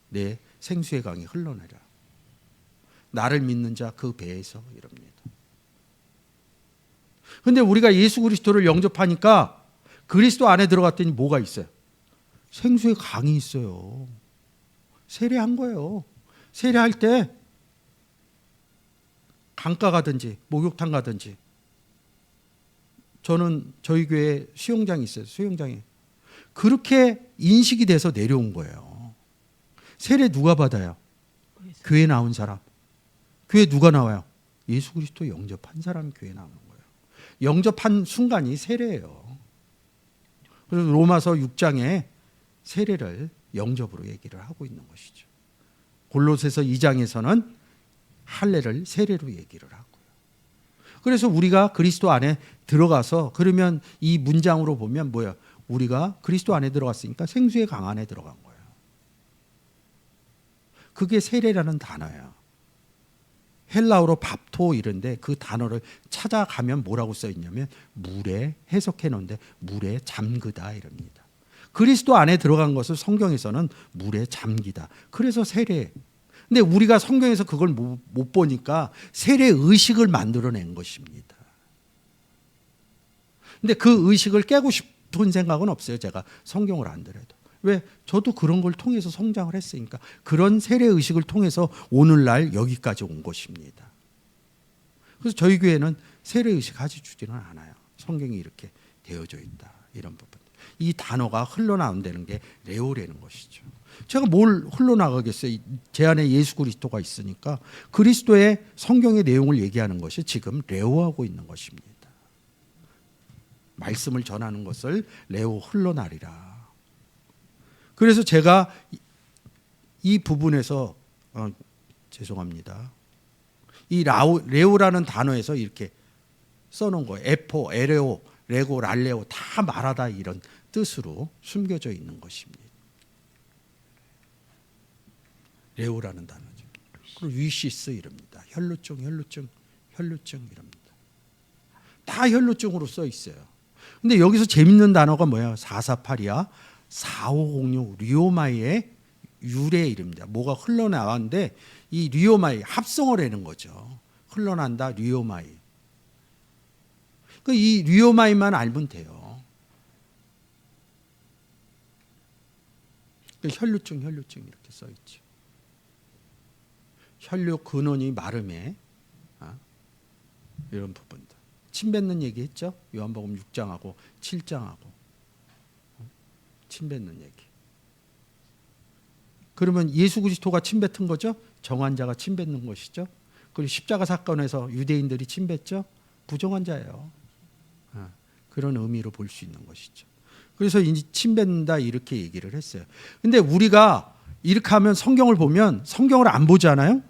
내 생수의 강이 흘러내라. 나를 믿는 자 그 배에서 이럽니다. 근데 우리가 예수 그리스도를 영접하니까 그리스도 안에 들어갔더니 뭐가 있어요? 생수의 강이 있어요. 세례한 거예요. 세례할 때 강가 가든지 목욕탕 가든지 저는 저희 교회 수영장이 있어요. 수영장에 그렇게 인식이 돼서 내려온 거예요. 세례 누가 받아요? 교회 나온 사람. 교회 누가 나와요? 예수 그리스도 영접한 사람 교회 나오는 거예요. 영접한 순간이 세례예요. 그래서 로마서 6장에 세례를 영접으로 얘기를 하고 있는 것이죠. 골로새서 2장에서는 할례를 세례로 얘기를 하고요. 그래서 우리가 그리스도 안에 들어가서 그러면 이 문장으로 보면 뭐야? 우리가 그리스도 안에 들어갔으니까 생수의 강 안에 들어간 거예요. 그게 세례라는 단어예요. 헬라어로 밥토 이런데 그 단어를 찾아가면 뭐라고 써 있냐면 물에 해석해 놓은데 물에 잠그다 이럽니다. 그리스도 안에 들어간 것을 성경에서는 물에 잠기다. 그래서 세례. 근데 우리가 성경에서 그걸 못 보니까 세례 의식을 만들어낸 것입니다. 근데 그 의식을 깨고 싶은 생각은 없어요. 제가 성경을 안 들어도. 왜? 저도 그런 걸 통해서 성장을 했으니까. 그런 세례 의식을 통해서 오늘날 여기까지 온 것입니다. 그래서 저희 교회는 세례 의식 가르치지는 않아요. 성경이 이렇게 되어져 있다. 이런 부분. 이 단어가 흘러나온다는 게 레오라는 것이죠. 제가 뭘 흘러나가겠어요? 제 안에 예수 그리스도가 있으니까 그리스도의 성경의 내용을 얘기하는 것이 지금 레오하고 있는 것입니다. 말씀을 전하는 것을 레오 흘러나리라. 그래서 제가 이 부분에서 죄송합니다. 이 레오라는 단어에서 이렇게 써놓은 거예요. 에포, 에레오, 레고, 랄레오 다 말하다 이런 뜻으로 숨겨져 있는 것입니다. 레오라는 단어죠. 그리고 위시스 이럽니다. 혈루증 이럽니다. 다 혈루증으로 써 있어요. 근데 여기서 재밌는 단어가 뭐야? 448이야. 4506 리오마이의 유래 이름입니다. 뭐가 흘러나왔는데 이 리오마이 합성을 하는 거죠. 흘러난다 리오마이. 이 리오마이만 알면 돼요. 혈루증 이렇게 써 있죠. 혈류 근원이 마름에 이런 부분들. 침 뱉는 얘기했죠. 요한복음 6장하고 7장하고. 침 뱉는 얘기. 그러면 예수 그리스도가 침 뱉은 거죠? 정환자가 침 뱉는 것이죠. 그리고 십자가 사건에서 유대인들이 침 뱉죠? 부정환자예요. 그런 의미로 볼 수 있는 것이죠. 그래서 이제 침 뱉는다 이렇게 얘기를 했어요. 근데 우리가 이렇게 하면 성경을 보면 성경을 안 보잖아요.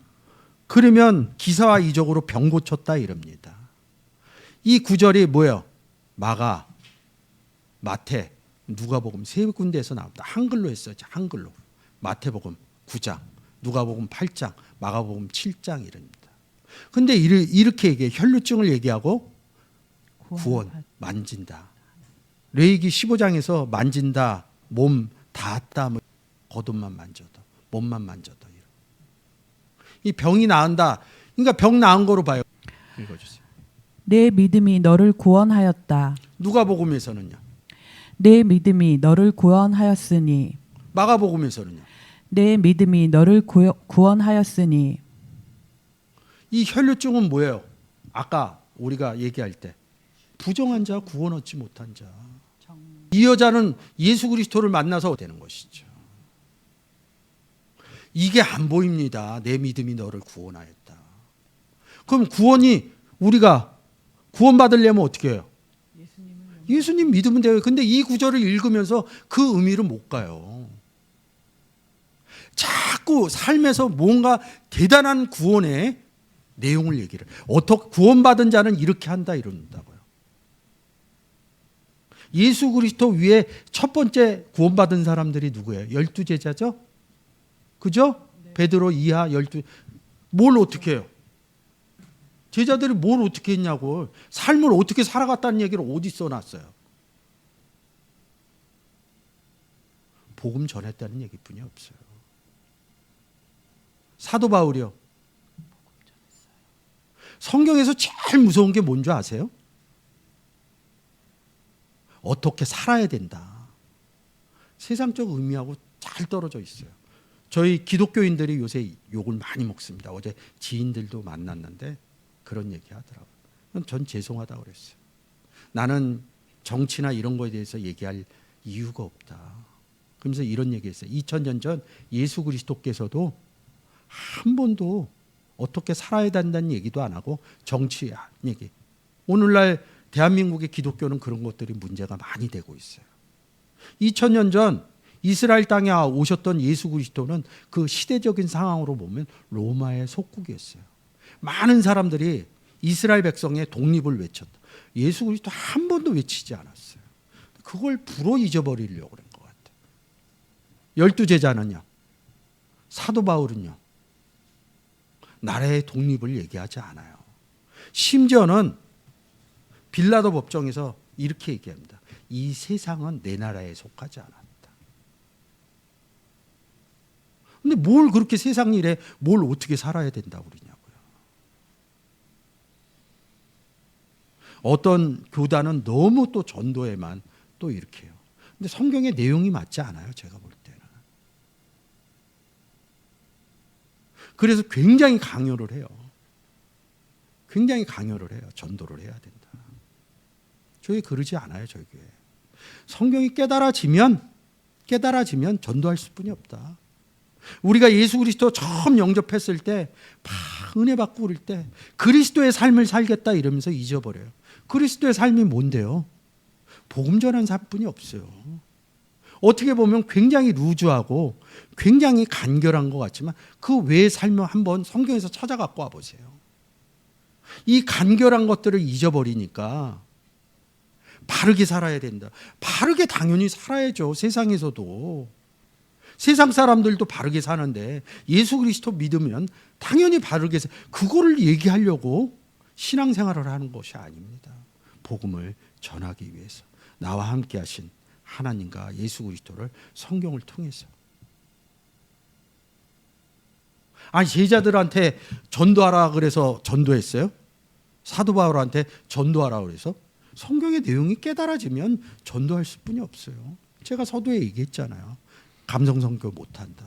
그러면 기사와 이적으로 병 고쳤다 이럽니다. 이 구절이 뭐예요? 마가, 마태, 누가복음 세 군데에서 나옵니다. 한글로 했어요. 한글로. 마태복음 9장, 누가복음 8장, 마가복음 7장 이럽니다. 근데 이렇게 얘기해 혈루증을 얘기하고 구원, 만진다. 레위기 15장에서 만진다, 몸 닿았다, 뭐 겉옷만 만져도, 몸만 만져도 이런. 이 병이 나은다. 그러니까 병 나은 거로 봐요. 읽어주세요.
내 믿음이 너를 구원하였다.
누가복음에서는요.
내 믿음이 너를 구원하였으니.
마가복음에서는요.
내 믿음이 너를 구원하였으니.
이 혈류증은 뭐예요? 아까 우리가 얘기할 때 부정한 자, 구원 얻지 못한 자. 이 여자는 예수 그리스도를 만나서 되는 것이죠. 이게 안 보입니다. 내 믿음이 너를 구원하였다. 그럼 구원이 우리가 구원받으려면 어떻게 해요? 예수님 믿으면 돼요. 근데 이 구절을 읽으면서 그 의미를 못 가요. 자꾸 삶에서 뭔가 대단한 구원의 내용을 얘기를. 어떻게 구원받은 자는 이렇게 한다 이런다고요. 예수 그리스도 위에 첫 번째 구원받은 사람들이 누구예요? 12제자죠? 그죠? 네. 베드로 이하 12. 뭘 어떻게 해요? 제자들이 뭘 어떻게 했냐고. 삶을 어떻게 살아갔다는 얘기를 어디 써놨어요? 복음 전했다는 얘기뿐이 없어요. 사도 바울이요. 성경에서 제일 무서운 게 뭔지 아세요? 어떻게 살아야 된다. 세상적 의미하고 잘 떨어져 있어요. 저희 기독교인들이 요새 욕을 많이 먹습니다. 어제 지인들도 만났는데 그런 얘기 하더라고요. 전 죄송하다고 그랬어요. 나는 정치나 이런 거에 대해서 얘기할 이유가 없다. 그러면서 이런 얘기했어요. 2000년 전 예수 그리스도께서도 한 번도 어떻게 살아야 된다는 얘기도 안 하고 정치 얘기. 오늘날 대한민국의 기독교는 그런 것들이 문제가 많이 되고 있어요. 2000년 전 이스라엘 땅에 오셨던 예수 그리스도는 그 시대적인 상황으로 보면 로마의 속국이었어요. 많은 사람들이 이스라엘 백성의 독립을 외쳤다. 예수 그리스도 한 번도 외치지 않았어요. 그걸 불어 잊어버리려고 그런 것 같아요. 12제자는요. 사도 바울은요. 나라의 독립을 얘기하지 않아요. 심지어는 빌라도 법정에서 이렇게 얘기합니다. 이 세상은 내 나라에 속하지 않았다. 근데 뭘 그렇게 세상 일에 뭘 어떻게 살아야 된다고 그러냐고요. 어떤 교단은 너무 또 전도에만 또 이렇게 해요. 근데 성경의 내용이 맞지 않아요. 제가 볼 때는. 그래서 굉장히 강요를 해요. 굉장히 강요를 해요. 전도를 해야 된다. 저희 그러지 않아요. 저희 교회. 성경이 깨달아지면 전도할 수뿐이 없다. 우리가 예수 그리스도 처음 영접했을 때 막 은혜 받고 그럴 때 그리스도의 삶을 살겠다 이러면서 잊어버려요. 그리스도의 삶이 뭔데요? 복음 전하는 삶뿐이 없어요. 어떻게 보면 굉장히 루즈하고 굉장히 간결한 것 같지만 그 외의 삶을 한번 성경에서 찾아갖고 와보세요. 이 간결한 것들을 잊어버리니까 바르게 살아야 된다. 바르게 당연히 살아야죠. 세상에서도. 세상 사람들도 바르게 사는데 예수 그리스도 믿으면 당연히 바르게 그거를 얘기하려고 신앙생활을 하는 것이 아닙니다. 복음을 전하기 위해서 나와 함께 하신 하나님과 예수 그리스도를 성경을 통해서. 아니 제자들한테 전도하라 그래서 전도했어요? 사도 바울한테 전도하라 그래서? 성경의 내용이 깨달아지면 전도할 수뿐이 없어요. 제가 서두에 얘기했잖아요. 감성 선교 못한다.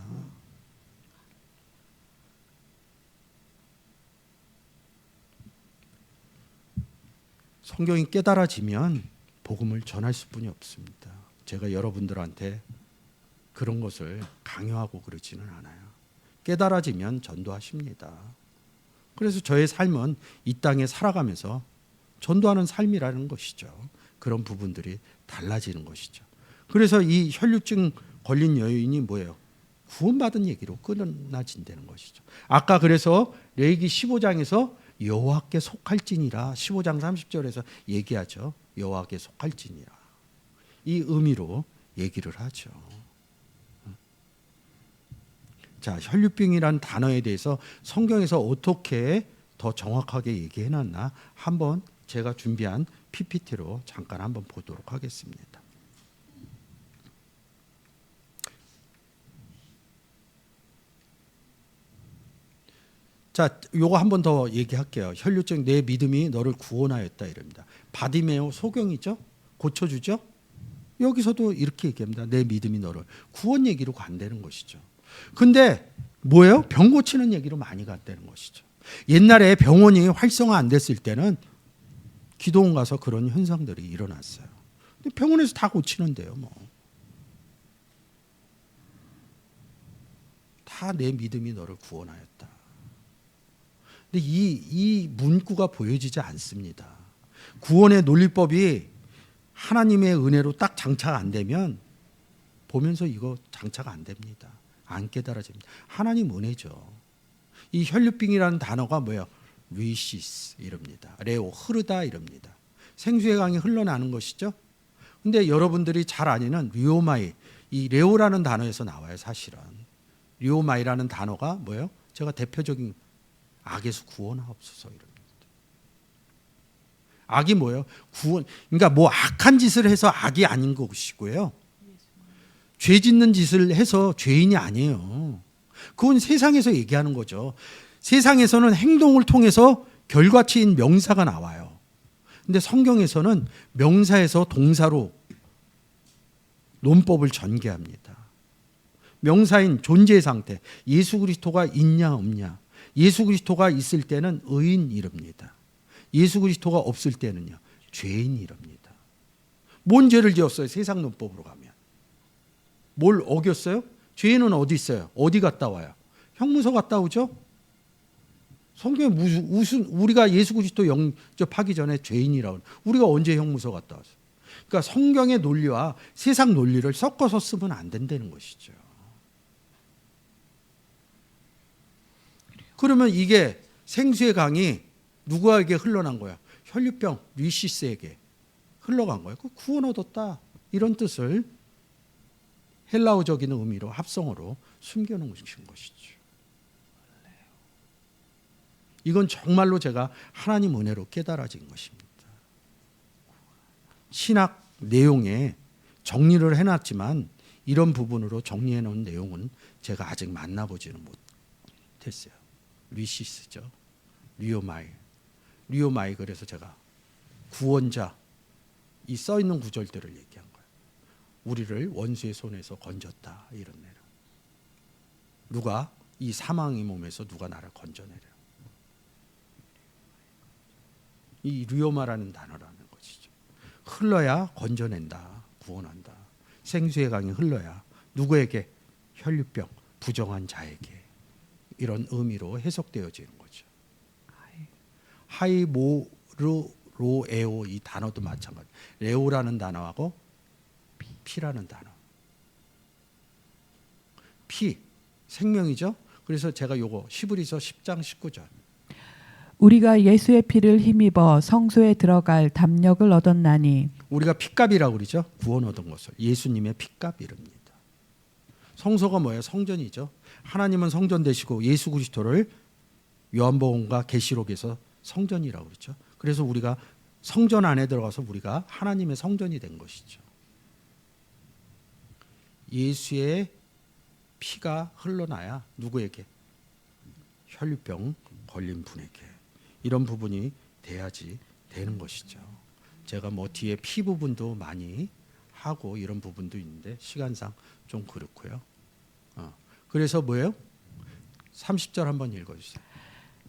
성경이 깨달아지면 복음을 전할 수뿐이 없습니다. 제가 여러분들한테 그런 것을 강요하고 그러지는 않아요. 깨달아지면 전도하십니다. 그래서 저의 삶은 이 땅에 살아가면서 전도하는 삶이라는 것이죠. 그런 부분들이 달라지는 것이죠. 그래서 이 혈류증 걸린 여인이 뭐예요? 구원받은 얘기로 끝나진다는 것이죠. 아까 그래서 레위기 15장에서 여호와께 속할지니라 15장 30절에서 얘기하죠. 여호와께 속할지니라. 이 의미로 얘기를 하죠. 자, 혈류병이란 단어에 대해서 성경에서 어떻게 더 정확하게 얘기해놨나 한번 제가 준비한 PPT로 잠깐 한번 보도록 하겠습니다. 자, 요거 한 번 더 얘기할게요. 혈류증 내 믿음이 너를 구원하였다 이럽니다. 바디메오 소경이죠? 고쳐주죠? 여기서도 이렇게 얘기합니다. 내 믿음이 너를 구원 얘기로 간다는 것이죠. 근데 뭐예요? 병 고치는 얘기로 많이 갔다는 것이죠. 옛날에 병원이 활성화 안 됐을 때는 기도원 가서 그런 현상들이 일어났어요. 근데 병원에서 다 고치는데요, 뭐. 다 내 믿음이 너를 구원하였다. 근데 이 문구가 보여지지 않습니다. 구원의 논리법이 하나님의 은혜로 딱 장착 안 되면 보면서 이거 장착 안 됩니다. 안 깨달아집니다. 하나님 은혜죠. 이 혈류병이라는 단어가 뭐예요? 리시스 이럽니다. 레오 흐르다 이럽니다. 생수의 강이 흘러나는 것이죠. 근데 여러분들이 잘 아는 리오마이, 이 레오라는 단어에서 나와요. 사실은 리오마이라는 단어가 뭐예요? 제가 대표적인 악에서 구원하옵소서 이럽니다. 악이 뭐예요? 구원. 그러니까 뭐 악한 짓을 해서 악이 아닌 것이고요. 죄 짓는 짓을 해서 죄인이 아니에요. 그건 세상에서 얘기하는 거죠. 세상에서는 행동을 통해서 결과치인 명사가 나와요. 근데 성경에서는 명사에서 동사로 논법을 전개합니다. 명사인 존재 상태, 예수 그리스도가 있냐 없냐. 예수 그리스도가 있을 때는 의인이랍니다. 예수 그리스도가 없을 때는요, 죄인이랍니다. 뭔 죄를 지었어요? 세상 논법으로 가면. 뭘 어겼어요? 죄인은 어디 있어요? 어디 갔다 와요? 형무소 갔다 오죠? 성경에 무슨 우리가 예수 그리스도 영접하기 전에 죄인이라고 우리가 언제 형무소 갔다 왔어요? 그러니까 성경의 논리와 세상 논리를 섞어서 쓰면 안 된다는 것이죠. 그러면 이게 생수의 강이 누구에게 흘러난 거야? 혈류병 리시스에게 흘러간 거예요. 구원 얻었다 이런 뜻을 헬라어적인 의미로 합성어로 숨겨놓은 것이죠. 이건 정말로 제가 하나님 은혜로 깨달아진 것입니다. 신학 내용에 정리를 해놨지만 이런 부분으로 정리해놓은 내용은 제가 아직 만나보지는 못했어요. 리시스죠. 리오마이. 리오마이. 그래서 제가 구원자 이 써있는 구절들을 얘기한 거예요. 우리를 원수의 손에서 건졌다 이런 내용. 누가 이 사망의 몸에서 누가 나를 건져내려. 이 리오마라는 단어라는 것이죠. 흘러야 건져낸다, 구원한다. 생수의 강이 흘러야 누구에게? 혈류병, 부정한 자에게. 이런 의미로 해석되어지는 거죠. 하이모르로에오 이 단어도 마찬가지. 레오라는 단어하고 피라는 단어. 피, 생명이죠. 그래서 제가 요거 히브리서 10장 19절.
우리가 예수의 피를 힘입어 성소에 들어갈 담력을 얻었나니.
우리가 피값이라고 그러죠. 구원 얻은 것을. 예수님의 피값이랍니다. 성소가 뭐예요? 성전이죠. 하나님은 성전 되시고 예수 그리스도를 요한복음과 계시록에서 성전이라고 그러죠. 그래서 우리가 성전 안에 들어가서 우리가 하나님의 성전이 된 것이죠. 예수의 피가 흘러나야 누구에게? 혈류병 걸린 분에게. 이런 부분이 돼야지 되는 것이죠. 제가 뭐 뒤에 피 부분도 많이 하고 이런 부분도 있는데 시간상 좀 그렇고요. 그래서 뭐예요? 30절 한번 읽어주세요.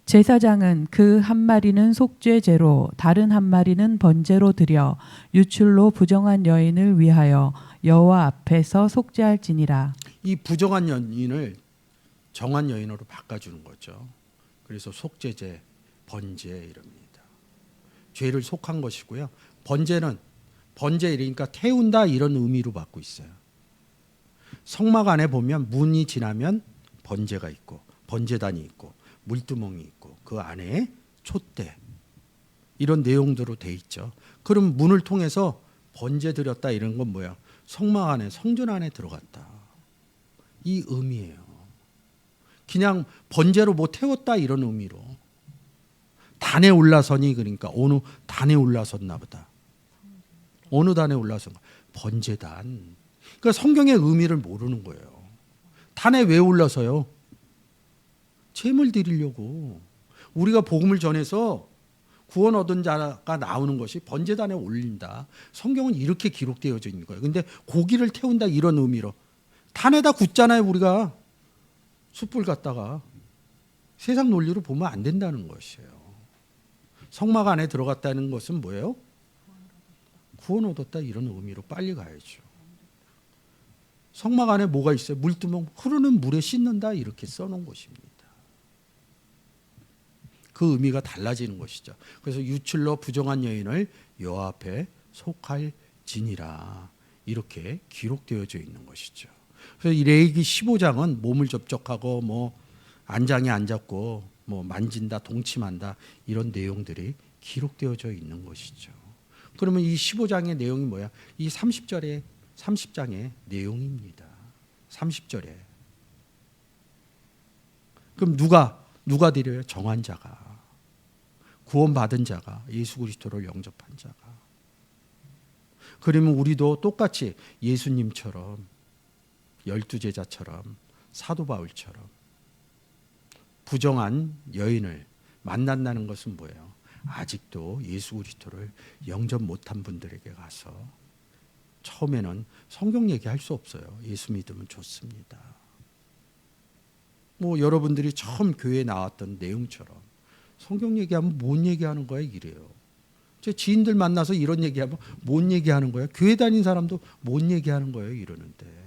제사장은 그 한 마리는 속죄제로 다른 한 마리는 번제로 드려 유출로 부정한 여인을 위하여 여호와 앞에서 속죄할지니라.
이 부정한 여인을 정한 여인으로 바꿔주는 거죠. 그래서 속죄제, 번제 이럽니다. 죄를 속한 것이고요. 번제는 번제 이러니까 태운다 이런 의미로 받고 있어요. 성막 안에 보면 문이 지나면 번제가 있고 번제단이 있고 물두멍이 있고 그 안에 촛대 이런 내용대로 돼 있죠. 그럼 문을 통해서 번제 드렸다 이런 건 뭐야? 성막 안에 성전 안에 들어갔다. 이 의미예요. 그냥 번제로 뭐 태웠다 이런 의미로. 단에 올라서니 그러니까 어느 단에 올라섰나 보다. 어느 단에 올라선 거? 번제단. 그러니까 성경의 의미를 모르는 거예요. 단에 왜 올라서요? 제물 드리려고. 우리가 복음을 전해서 구원 얻은 자가 나오는 것이 번제단에 올린다. 성경은 이렇게 기록되어져 있는 거예요. 근데 고기를 태운다 이런 의미로. 단에다 굽잖아요, 우리가. 숯불 갖다가. 세상 논리로 보면 안 된다는 것이에요. 성막 안에 들어갔다는 것은 뭐예요? 구원 얻었다 이런 의미로 빨리 가야죠. 성막 안에 뭐가 있어요? 물 뜨면 흐르는 물에 씻는다 이렇게 써놓은 것입니다. 그 의미가 달라지는 것이죠. 그래서 유출로 부정한 여인을 여호와 앞에 속할지니라 이렇게 기록되어져 있는 것이죠. 그래서 이 레위기 15장은 몸을 접촉하고 뭐 안장에 앉았고 뭐 만진다, 동침한다 이런 내용들이 기록되어져 있는 것이죠. 그러면 이 15장의 내용이 뭐야? 이 30장의 내용입니다. 30절에. 그럼 누가 드려요? 정한 자가. 구원받은 자가. 예수 그리스도를 영접한 자가. 그러면 우리도 똑같이 예수님처럼 12제자처럼 사도 바울처럼 부정한 여인을 만난다는 것은 뭐예요? 아직도 예수 그리스도를 영접 못한 분들에게 가서 처음에는 성경 얘기할 수 없어요. 예수 믿으면 좋습니다. 뭐 여러분들이 처음 교회에 나왔던 내용처럼 성경 얘기하면 뭔 얘기하는 거야 이래요. 제 지인들 만나서 이런 얘기하면 뭔 얘기하는 거야? 교회 다닌 사람도 뭔 얘기하는 거예요 이러는데.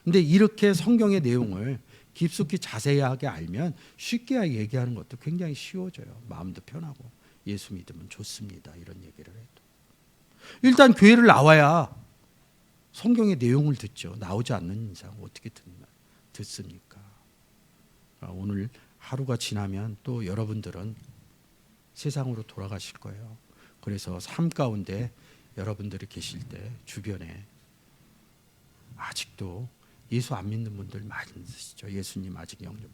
근데 이렇게 성경의 내용을 깊숙이 자세하게 알면 쉽게 얘기하는 것도 굉장히 쉬워져요. 마음도 편하고 예수 믿으면 좋습니다 이런 얘기를 해도. 일단 교회를 나와야 성경의 내용을 듣죠. 나오지 않는 이상 어떻게 듣습니까? 오늘 하루가 지나면 또 여러분들은 세상으로 돌아가실 거예요. 그래서 삶 가운데 여러분들이 계실 때 주변에 아직도 예수 안 믿는 분들 많으시죠. 예수님 아직 영접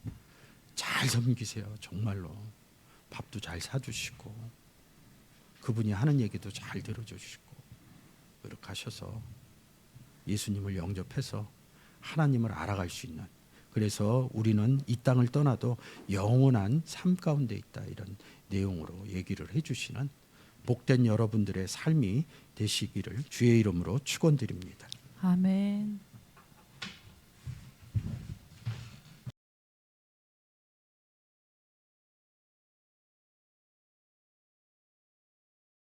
잘 섬기세요. 정말로 밥도 잘 사주시고 그분이 하는 얘기도 잘 들어주시고 이렇게 하셔서 예수님을 영접해서 하나님을 알아갈 수 있는, 그래서 우리는 이 땅을 떠나도 영원한 삶 가운데 있다 이런 내용으로 얘기를 해주시는 복된 여러분들의 삶이 되시기를 주의 이름으로 축원드립니다.
아멘.